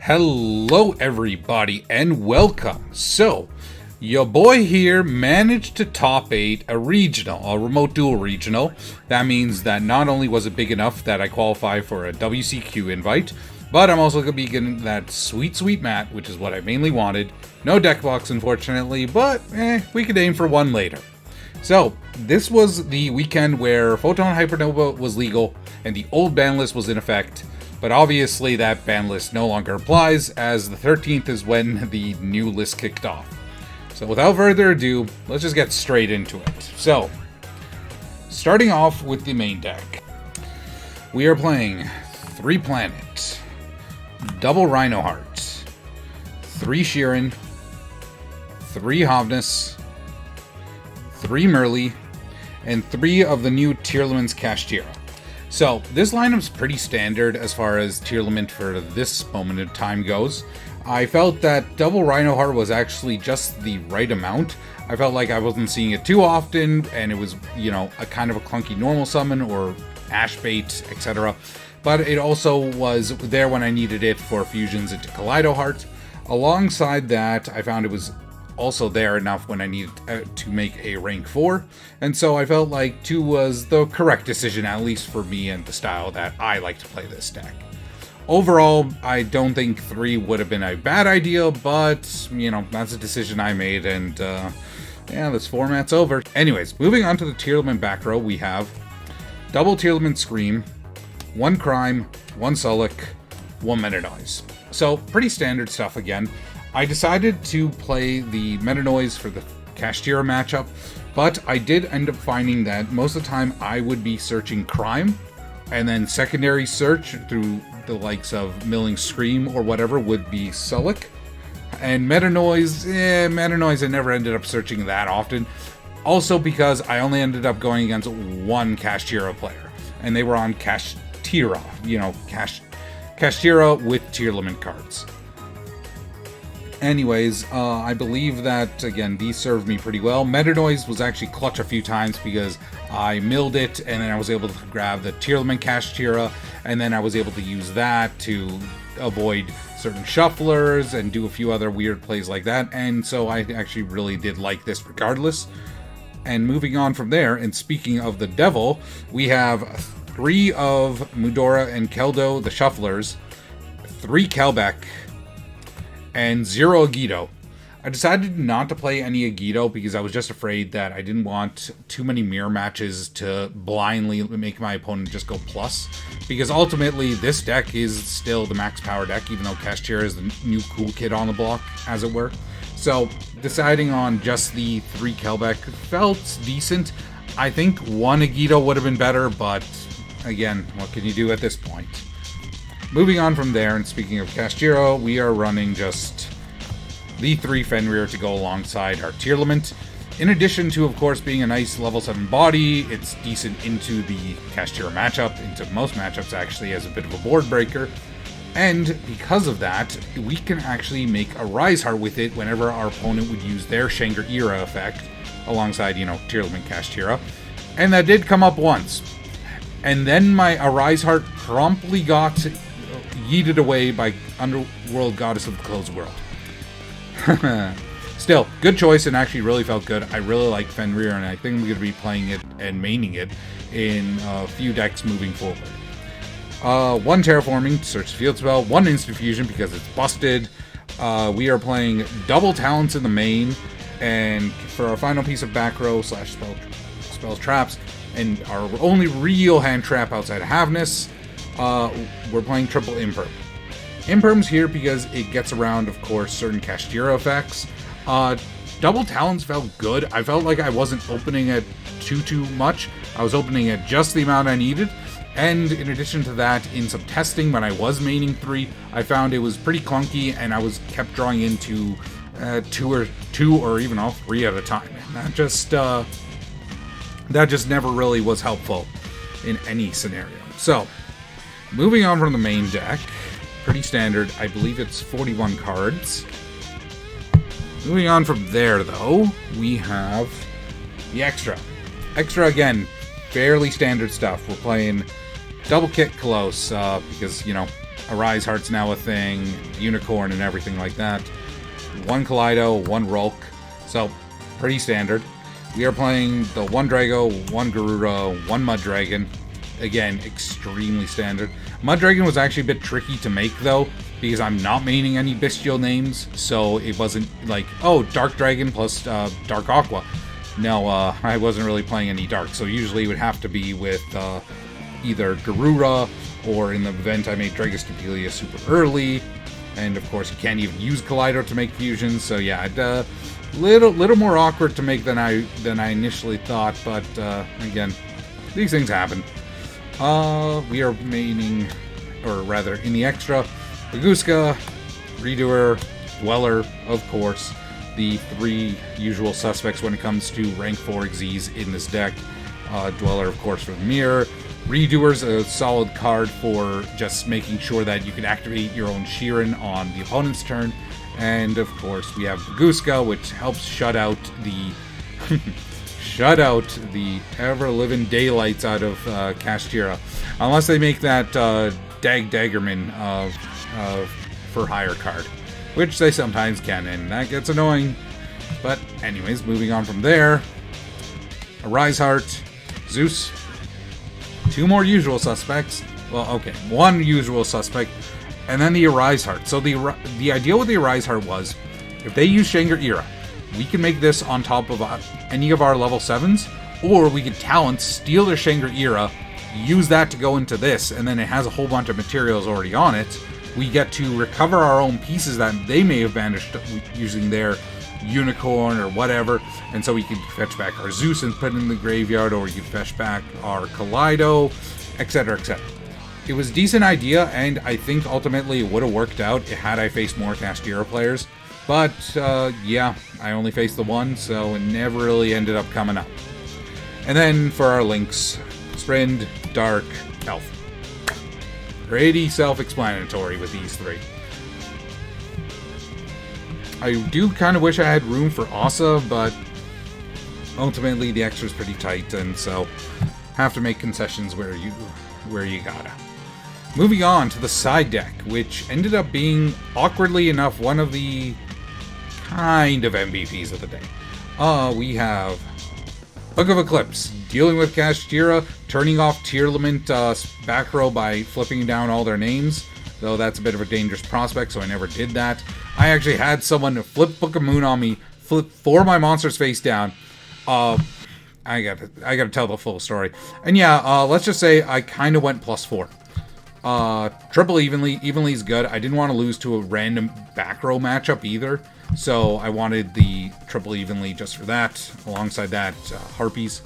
Hello everybody and welcome. So, your boy here managed to top 8 a regional, a Remote Duel Regional. That means that not only was it big enough that I qualify for a WCQ Invite, but I'm also going to be getting that sweet mat, which is what I mainly wanted. No deck box unfortunately, but we could aim for one later. So, this was the weekend where Photon Hypernova was legal and the old ban list was in effect. But obviously that ban list no longer applies, as the 13th is when the new list kicked off. So without further ado, let's just get straight into it. So, starting off with the main deck. We are playing 3 Planet, double Rhinoheart, 3 Sheeran, 3 Havnus, 3 Merly, and 3 of the new Tearlament's Kashtira. So, this lineup's pretty standard as far as Tearlament for this moment in time goes. I felt that double Rhinoheart was actually just the right amount. I felt like I wasn't seeing it too often, and it was, a kind of a clunky normal summon or Ash Bait, etc. But it also was there when I needed it for fusions into Kaleido Heart. Alongside that, I found it was also there enough when I needed to make a rank 4, and so I felt like 2 was the correct decision, at least for me and the style that I like to play this deck. Overall, I don't think 3 would have been a bad idea, but, that's a decision I made, and, this format's over. Anyways, moving on to the Tearlament back row, we have double Tearlament Scream, 1 Crime, 1 Sullic, 1 Meta Noise. So, pretty standard stuff again. I decided to play the Meta Noise for the Kashtira matchup, but I did end up finding that most of the time I would be searching Crime, and then secondary search through the likes of Milling Scream or whatever would be Sullic. And Meta Noise, I never ended up searching that often. Also because I only ended up going against 1 Kashtira player, and they were on Kashtira, Kashtira with Tearlament cards. Anyways, I believe that, again, these served me pretty well. Meta Noise was actually clutch a few times because I milled it, and then I was able to grab the Tearlament Kashtira, and then I was able to use that to avoid certain shufflers and do a few other weird plays like that, and so I actually really did like this regardless. And moving on from there, and speaking of the devil, we have 3 of Mudora and Keldo, the shufflers, 3 Kelbeck, and 0 Agido. I decided not to play any Agido because I was just afraid that I didn't want too many mirror matches to blindly make my opponent just go plus. Because ultimately, this deck is still the max power deck, even though Kashtira is the new cool kid on the block, as it were. So, deciding on just the 3 Kelbeck felt decent. I think 1 Agido would have been better, but again, what can you do at this point? Moving on from there, and speaking of Kashtira, we are running just the 3 Fenrir to go alongside our Tearlament. In addition to, of course, being a nice level 7 body, it's decent into the Kashtira matchup, into most matchups actually, as a bit of a board breaker. And because of that, we can actually make a Rise Heart with it whenever our opponent would use their Shanger Era effect, alongside, Tearlament Kashtira. And that did come up once. And then my Arise Heart promptly got yeeted away by Underworld Goddess of the Closed World. Still, good choice, and actually really felt good. I really like Fenrir, and I think I'm going to be playing it and maining it in a few decks moving forward. 1 Terraforming to search the field spell, 1 Instant Fusion because it's busted. We are playing double Talents in the main, and for our final piece of back row / spells traps, and our only real hand trap outside of Havnus, we're playing triple Imperm. Imperm's here because it gets around, of course, certain Kashtira effects. Double Talons felt good. I felt like I wasn't opening it too much. I was opening it just the amount I needed. And in addition to that, in some testing when I was maining 3, I found it was pretty clunky, and I was kept drawing into 2 or even all 3 at a time. And that just never really was helpful in any scenario. So, moving on from the main deck, pretty standard. I believe it's 41 cards. Moving on from there, though, we have the extra. Extra, again, fairly standard stuff. We're playing double kick Close, because, Arise Heart's now a thing, Unicorn and everything like that. 1 Kaleido, 1 Rolk, so pretty standard. We are playing the 1 Drago, 1 Garuda, 1 Mud Dragon. Again, extremely standard. Mud Dragon was actually a bit tricky to make though, because I'm not maining any bestial names, so it wasn't like, oh, Dark Dragon plus Dark Aqua. No, I wasn't really playing any Dark, so usually it would have to be with either Garuda, or in the event I made Dragostapelia super early, and of course you can't even use Kaleido to make fusions, so yeah, little more awkward to make than I initially thought, but again, these things happen. We are maining, or rather in the extra, Baguska, Redoer, Dweller, of course, the 3 usual suspects when it comes to rank 4 Xyz in this deck. Dweller, of course, for the mirror. Redoer's a solid card for just making sure that you can activate your own Sheeran on the opponent's turn. And of course, we have Baguska, which helps shut out the ever-living daylights out of Kashtira. Unless they make that Daggerman for hire card, which they sometimes can, and that gets annoying. But anyways, moving on from there. Arise Heart, Zeus, 2 more usual suspects. Well, okay, 1 usual suspect, and then the Arise Heart. So the idea with the Arise Heart was, if they use Shangri-Ira, we can make this on top of any of our level 7s, or we could talent, steal their Shangri-Ira, use that to go into this, and then it has a whole bunch of materials already on it. We get to recover our own pieces that they may have banished using their Unicorn or whatever, and so we could fetch back our Zeus and put it in the graveyard, or we could fetch back our Kaleido, etc, etc. It was a decent idea, and I think ultimately it would have worked out had I faced more Kashtira players, but yeah, I only faced the 1, so it never really ended up coming up. And then for our links, Sprind, Dark, Elf. Pretty self-explanatory with these 3. I do kind of wish I had room for Asa, but ultimately the extra is pretty tight, and so have to make concessions where you gotta. Moving on to the side deck, which ended up being, awkwardly enough, one of the kind of MVPs of the day. We have Book of Eclipse, dealing with Kashtira, turning off Tearlament back row by flipping down all their names, though that's a bit of a dangerous prospect, so I never did that. I actually had someone flip Book of Moon on me, flip 4 of my monsters face down. I gotta tell the full story. And yeah, let's just say I kind of went +4. Triple Evenly's good. I didn't want to lose to a random back row matchup either, so I wanted the Triple Evenly just for that. Alongside that, Harpies.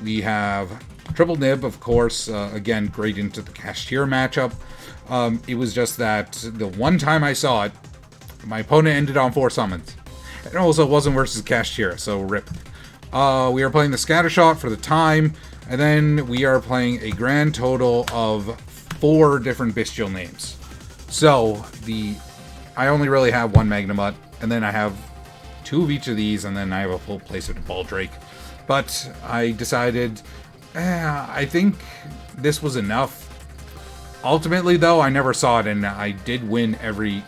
We have Triple Nib, of course, again, great into the Kashtira matchup. It was just that the one time I saw it, my opponent ended on 4 summons. And also, it wasn't versus Kashtira, so rip. We are playing the Scattershot for the time, and then we are playing a grand total of 4 different bestial names. So, I only really have 1 Magnemut, and then I have 2 of each of these, and then I have a full place of the Baldrake. But I decided, I think this was enough. Ultimately, though, I never saw it, and I did win every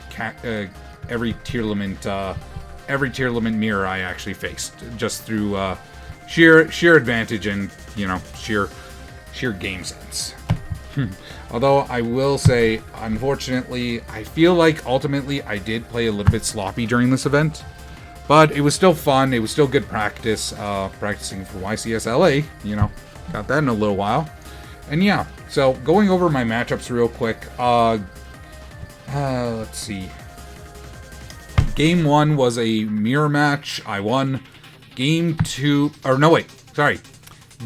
Tearlament mirror I actually faced, just through sheer advantage and, you know, sheer game sense. Although I will say, unfortunately, I feel like ultimately I did play a little bit sloppy during this event, but it was still fun. It was still good practice, practicing for YCS LA. You know, got that in a little while. And yeah, so going over my matchups real quick. Let's see. Game 1 was a mirror match. I won. Game 2, or no, wait, sorry.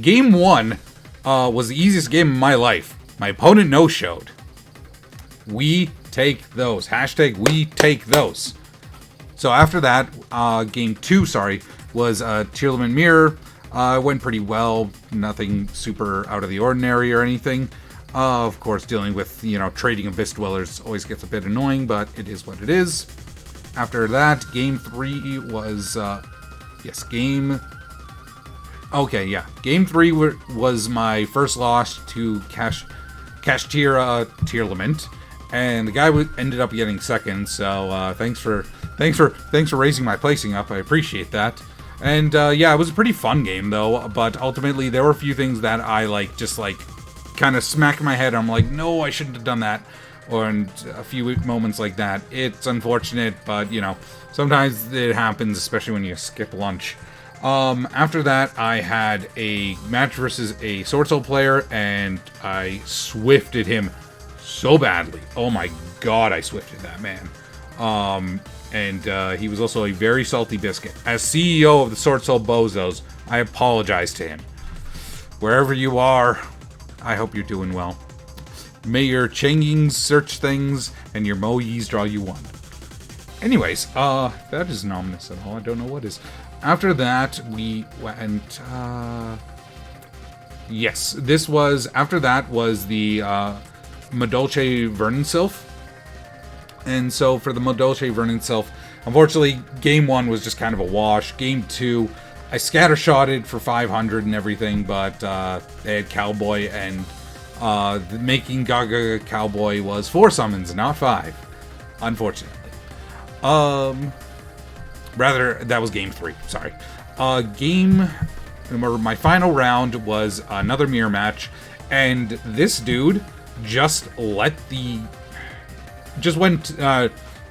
Game 1 was the easiest game of my life. My opponent no-showed. We take those. Hashtag we take those. So after that, game 2, was Tearlament Mirror. It went pretty well. Nothing super out of the ordinary or anything. Of course, dealing with, you know, trading of Abyss Dwellers always gets a bit annoying, but it is what it is. After that, game 3 was, Game 3 was my first loss to Kashtira Tearlament, and the guy ended up getting second. So thanks for raising my placing up. I appreciate that. And yeah, it was a pretty fun game though. But ultimately, there were a few things that I just kind of smacked my head. I'm like, no, I shouldn't have done that. And a few moments like that. It's unfortunate, but you know, sometimes it happens, especially when you skip lunch. After that, I had a match versus a Sword Soul player, and I swifted him so badly. Oh my god, I swifted that man. And he was also a very salty biscuit. As CEO of the Sword Soul Bozos, I apologize to him. Wherever you are, I hope you're doing well. May your Changings search things, and your Moyis draw you one. Anyways, that isn't ominous at all. I don't know what is. After that, we went, yes, after that was the, Madolche Vernon Sylph. And so for the Madolche Vernon Sylph, unfortunately, game 1 was just kind of a wash. Game 2, I scattershotted for 500 and everything, but, they had Cowboy, and, making Gaga Cowboy was 4 summons, not 5. Unfortunately. Rather, that was game 3. Sorry. My final round was another mirror match, and this dude just went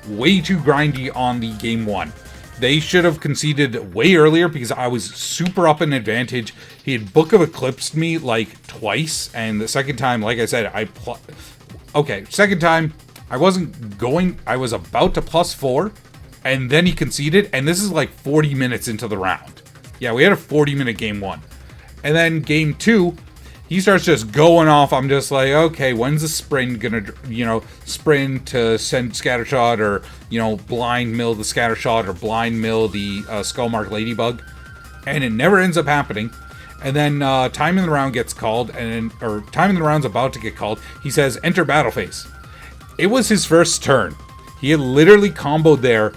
way too grindy on the game 1. They should have conceded way earlier because I was super up in advantage. He had Book of Eclipsed me twice, and the second time, like I said, second time, I wasn't going, I was about to +4, and then he conceded, and this is 40 minutes into the round. Yeah, we had a 40-minute game 1. And then game 2, he starts just going off. I'm just like, okay, when's the sprint gonna, sprint to send Scattershot, or, blind mill the Scattershot, or blind mill the Skullmark Ladybug? And it never ends up happening. And then time in the round gets called, or time in the round's about to get called. He says, enter battle phase. It was his first turn. He had literally comboed there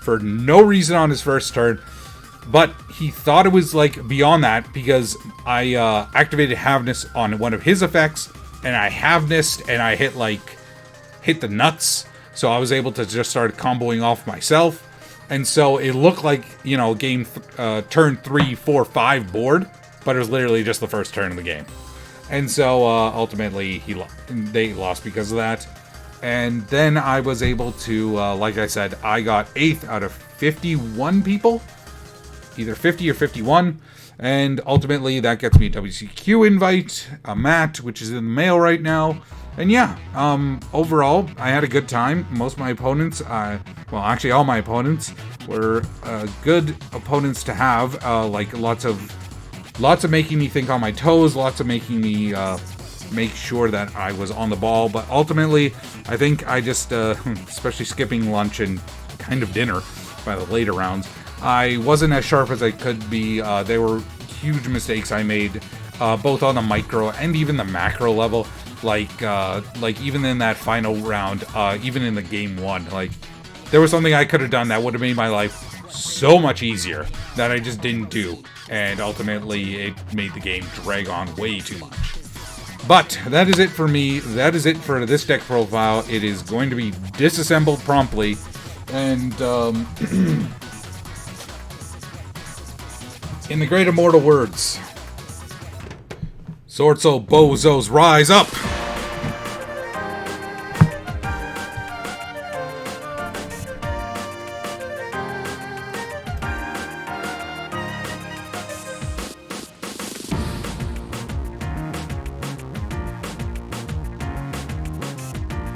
for no reason on his first turn, but he thought it was beyond that because I activated Havness on one of his effects, and I Havnessed, and I hit the nuts, so I was able to just start comboing off myself. And so it looked like, game turn 3, 4, 5 board, but it was literally just the first turn of the game. And so ultimately they lost because of that. And then I was able to, like I said, I got 8th out of 51 people. Either 50 or 51. And ultimately that gets me a WCQ invite, a mat, which is in the mail right now. And yeah, overall, I had a good time. Most of my opponents, actually all my opponents were good opponents to have. Lots of making me think on my toes, lots of making me make sure that I was on the ball. But ultimately, I think I just, especially skipping lunch and kind of dinner by the later rounds, I wasn't as sharp as I could be. There were huge mistakes I made, both on the micro and even the macro level. Even in that final round, even in the game 1, there was something I could have done that would have made my life so much easier that I just didn't do. And ultimately, it made the game drag on way too much. But that is it for me. That is it for this deck profile. It is going to be disassembled promptly. And, in the great immortal words, Sword Soul Bozos, rise up!